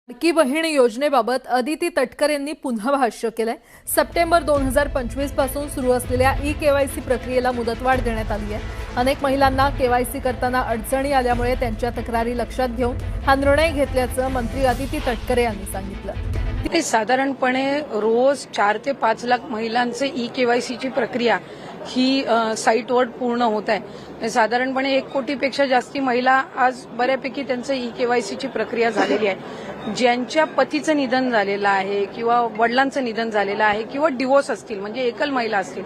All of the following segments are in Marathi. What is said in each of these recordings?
लाडकी बहीण योजनेबाबत अदिती तटकर यांनी पुन्हा भाष्य केलंय। सप्टेंबर 2025 पासून सुरू असलेल्या ई-केवायसी प्रक्रियेला मुदतवाढ देण्यात आली आहे। अनेक महिलांना केवायसी करताना अडचणी आल्यामुळे त्यांच्या तक्रारी लक्षात घेऊन हा निर्णय घेतल्याचं मंत्री अदिती तटकर यांनी सांगितलं। साधारणपणे रोज 4 ते 5 लाख महिलांचे ई-केवायसीची प्रक्रिया ही साईटवर पूर्ण होत आहे। साधारणपणे 1 कोटीपेक्षा जास्ती महिला आज बऱ्यापैकी त्यांचं ई-केवायसीची प्रक्रिया झालेली आहे। ज्यांच्या पतीचं निधन झालेलं आहे किंवा वडिलांचं निधन झालेलं आहे किंवा डिवोर्स असतील म्हणजे एकल महिला असतील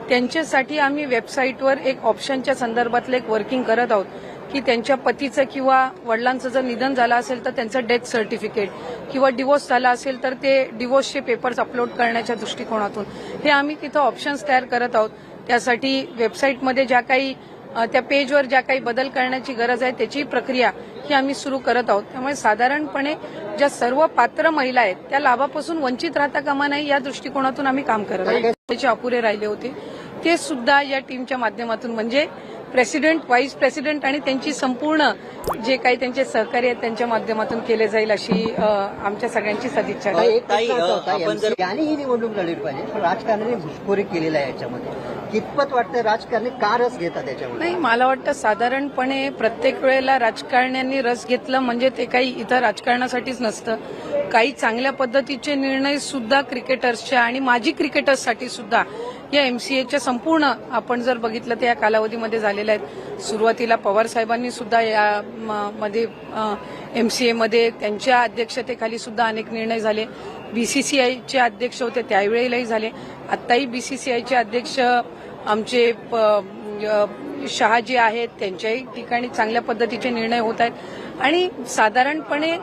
त्यांच्यासाठी आम्ही वेबसाईटवर एक ऑप्शनच्या संदर्भातलं एक वर्किंग करत आहोत की त्यांच्या पतीचं किंवा वडिलांचं जर निधन झालं असेल तर त्यांचं डेथ सर्टिफिकेट किंवा डिवोर्स झाला असेल तर ते डिवोर्सचे पेपर्स अपलोड करण्याच्या दृष्टिकोनातून हे आम्ही तिथं ऑप्शन्स तयार करत आहोत। त्यासाठी वेबसाईटमध्ये ज्या काही त्या पेजवर ज्या काही बदल करण्याची गरज आहे त्याची प्रक्रिया ही आम्ही सुरू करत आहोत। त्यामुळे साधारणपणे ज्या सर्व पात्र महिला आहेत त्या लाभापासून वंचित राहता कामा नये या दृष्टिकोनातून आम्ही काम करत आहोत। त्याचे अपुरे राहिले होते ते सुद्धा या टीमच्या माध्यमातून म्हणजे प्रेसिडेंट, व्हाईस प्रेसिडेंट आणि त्यांची संपूर्ण जे काही त्यांचे सहकारी आहेत त्यांच्या माध्यमातून केले जाईल अशी आमच्या सगळ्यांची सदिच्छा आहे। आणि ही निवडणूक लढली पाहिजे पण राजकारणाने घुसखोरी केलेला आहे याच्यामध्ये कितपत वाटतं राजकारणी का रस घेतात त्याच्यामध्ये? नाही, मला वाटतं साधारणपणे प्रत्येक वेळेला राजकारण्यांनी रस घेतलं म्हणजे ते काही इथं राजकारणासाठीच नसतं। काही चांगल्या पद्धतीचे निर्णय सुद्धा क्रिकेटर्सच्या आणि माजी क्रिकेटर्ससाठी सुद्धा या एमसीएच्या संपूर्ण आपण जर बघितलं तर या कालावधीमध्ये झालेल्या आहेत। सुरुवातीला पवार साहेबांनी सुद्धा या मध्ये एमसीएमध्ये त्यांच्या अध्यक्षतेखाली सुद्धा अनेक निर्णय झाले। बीसीसीआयचे अध्यक्ष होते त्यावेळेलाही झाले। आत्ताही बीसीसीआयचे अध्यक्ष आमचे शहा जे आहेत त्यांच्याही ठिकाणी चांगल्या पद्धतीचे निर्णय होत आहेत आणि साधारणपणे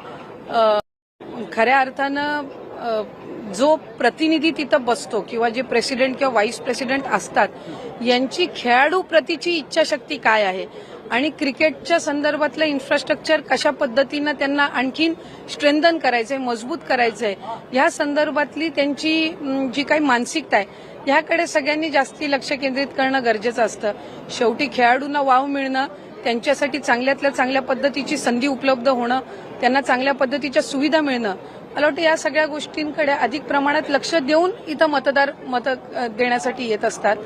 खऱ्या अर्थानं जो प्रतिनिधी तिथं बसतो किंवा जे प्रेसिडेंट किंवा व्हाईस प्रेसिडेंट असतात यांची खेळाडू प्रतीची इच्छाशक्ती काय आहे आणि क्रिकेटच्या संदर्भातलं इन्फ्रास्ट्रक्चर कशा पद्धतीनं त्यांना आणखीन स्ट्रेंथन करायचंय, मजबूत करायचंय या संदर्भातली त्यांची जी काही मानसिकता आहे याकडे सगळ्यांनी जास्ती लक्ष केंद्रित करणं गरजेचं असतं। शेवटी खेळाडूंना वाव मिळणं, त्यांच्यासाठी चांगल्यातल्या चांगल्या पद्धतीची संधी उपलब्ध होणं, त्यांना चांगल्या पद्धतीच्या सुविधा मिळणं, मला वाटतं या सगळ्या गोष्टींकडे अधिक प्रमाणात लक्ष देऊन इथं मतदार मतं देण्यासाठी येत असतात।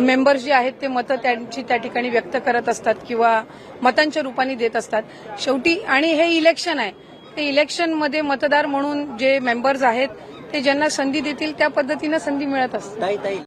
मेंबर्स जे आहेत ते मतं त्यांची त्या ठिकाणी व्यक्त करत असतात किंवा मतांच्या रूपाने देत असतात। शेवटी आणि हे इलेक्शन आहे, ते इलेक्शनमध्ये मतदार म्हणून जे मेंबर्स आहेत ते ज्यांना संधी देतील त्या पद्धतीनं संधी मिळत असते।